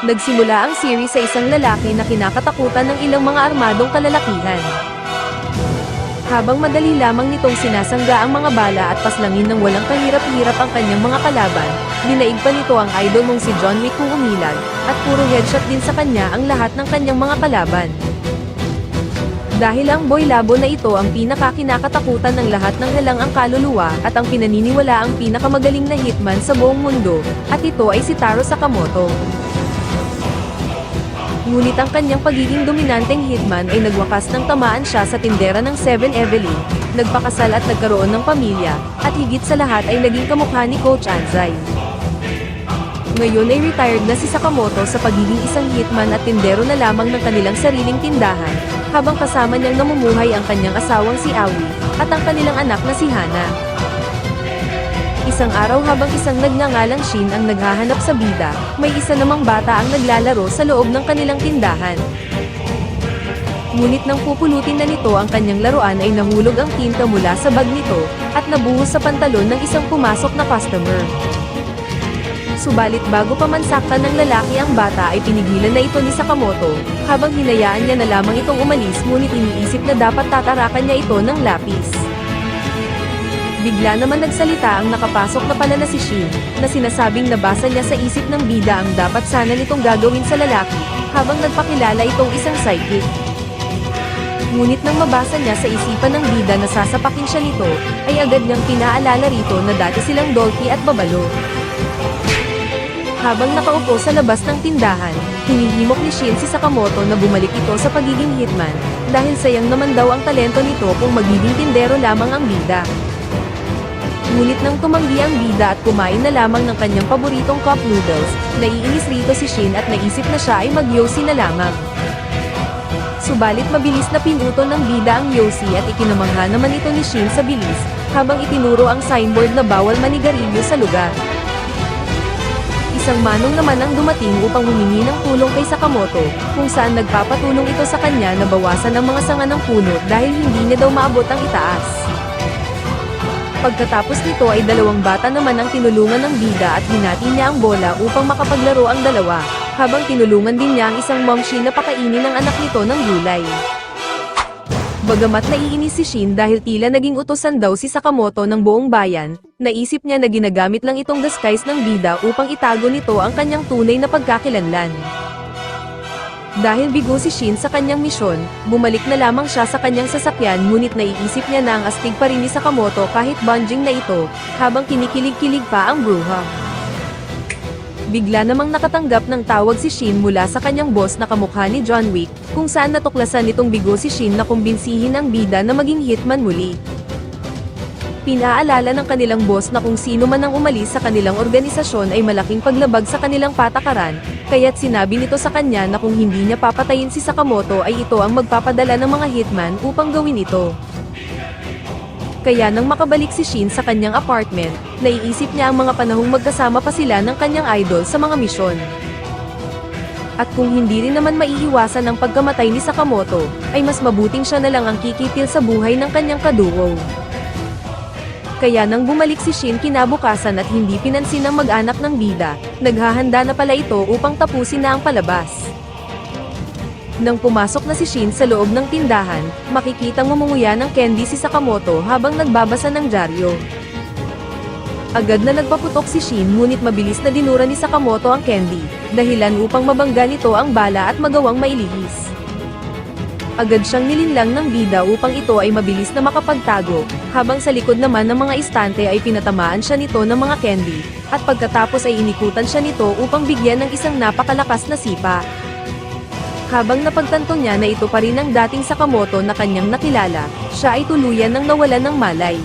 Nagsimula ang series sa isang lalaki na kinakatakutan ng ilang mga armadong kalalakihan. Habang madali lamang nitong sinasangga ang mga bala at paslangin ng walang kahirap-hirap ang kanyang mga kalaban, dinaig pa nito ang idol mong si John Wick kung umilag, at puro headshot din sa kanya ang lahat ng kanyang mga kalaban. Dahil ang boy labo na ito ang pinakakinakatakutan ng lahat ng halang ang kaluluwa at ang pinaniniwala ang pinakamagaling na hitman sa buong mundo, at ito ay si Taro Sakamoto. Ngunit ang kanyang pagiging dominanteng hitman ay nagwakas nang tamaan siya sa tindera ng 7 Evelyn, nagpakasal at nagkaroon ng pamilya, at higit sa lahat ay naging kamukha ni Coach Anzai. Ngayon ay retired na si Sakamoto sa pagiging isang hitman at tindero na lamang ng kanilang sariling tindahan, habang kasama niyang namumuhay ang kanyang asawang si Aoi, at ang kanilang anak na si Hana. Isang araw habang isang nagngangalang Shin ang naghahanap sa bida, may isa namang bata ang naglalaro sa loob ng kanilang tindahan. Ngunit nang pupulutin na nito ang kanyang laruan ay nahulog ang tinta mula sa bag nito, at nabuhos sa pantalon ng isang pumasok na customer. Subalit bago pa man saktan ng lalaki ang bata ay pinigilan na ito ni Sakamoto, habang hinayaan niya na lamang itong umalis ngunit iniisip na dapat tatarakan niya ito ng lapis. Bigla naman nagsalita ang nakapasok na pala na si Shin, na sinasabing nabasa niya sa isip ng bida ang dapat sana nitong gagawin sa lalaki, habang nagpakilala itong isang psychic. Ngunit nang mabasa niya sa isipan ng bida na sasapakin siya nito, ay agad niyang pinaalala rito na dati silang Dolphy at Babalo. Habang nakaupo sa labas ng tindahan, hinihimok ni Shin si Sakamoto na bumalik ito sa pagiging hitman, dahil sayang naman daw ang talento nito kung magiging tindero lamang ang bida. Ngunit nang tumanggi ang bida at kumain na lamang ng kanyang paboritong cup noodles, naiinis rito si Shin at naisip na siya ay mag-yosi na lamang. Subalit mabilis na pinuto ng bida ang yosi at ikinamangha naman ito ni Shin sa bilis, habang itinuro ang signboard na bawal manigarilyo sa lugar. Isang manong naman ang dumating upang humingi ng tulong kay Sakamoto, kung saan nagpapatulong ito sa kanya na bawasan ang mga sanga ng puno dahil hindi niya daw maabot ang itaas. Pagkatapos nito ay dalawang bata naman ang tinulungan ng bida at hinati niya ang bola upang makapaglaro ang dalawa, habang tinulungan din niya ang isang momshi na pakainin ang anak nito ng gulay. Bagamat naiinis si Shin dahil tila naging utusan daw si Sakamoto ng buong bayan, naisip niya na ginagamit lang itong disguise ng bida upang itago nito ang kanyang tunay na pagkakilanlan. Dahil bigo si Shin sa kanyang misyon, bumalik na lamang siya sa kanyang sasakyan ngunit naiisip niya na ang astig pa rin ni Sakamoto kahit banjing na ito, habang kinikilig-kilig pa ang bruha. Bigla namang nakatanggap ng tawag si Shin mula sa kanyang boss na kamukha ni John Wick, kung saan natuklasan nitong bigo si Shin na kumbinsihin ang bida na maging hitman muli. Pinaalala ng kanilang boss na kung sino man ang umalis sa kanilang organisasyon ay malaking paglabag sa kanilang patakaran, kaya't sinabi nito sa kanya na kung hindi niya papatayin si Sakamoto ay ito ang magpapadala ng mga hitman upang gawin ito. Kaya nang makabalik si Shin sa kanyang apartment, naiisip niya ang mga panahong magkasama pa sila ng kanyang idol sa mga misyon. At kung hindi rin naman maiiwasan ang pagkamatay ni Sakamoto, ay mas mabuting siya na lang ang kikitil sa buhay ng kanyang kadugo. Kaya nang bumalik si Shin kinabukasan at hindi pinansin ng mag-anak ng bida, naghahanda na pala ito upang tapusin na ang palabas. Nang pumasok na si Shin sa loob ng tindahan, makikitang ngumunguya ng candy si Sakamoto habang nagbabasa ng dyaryo. Agad na nagpaputok si Shin ngunit mabilis na dinura ni Sakamoto ang candy, dahilan upang mabangga nito ang bala at magawang mailihis. Agad siyang nilinlang ng bida upang ito ay mabilis na makapagtago, habang sa likod naman ng mga istante ay pinatamaan siya nito ng mga candy, at pagkatapos ay inikutan siya nito upang bigyan ng isang napakalakas na sipa. Habang napagtanto niya na ito pa rin ang dating Sakamoto na kanyang nakilala, siya ay tuluyan ng nawalan ng malay.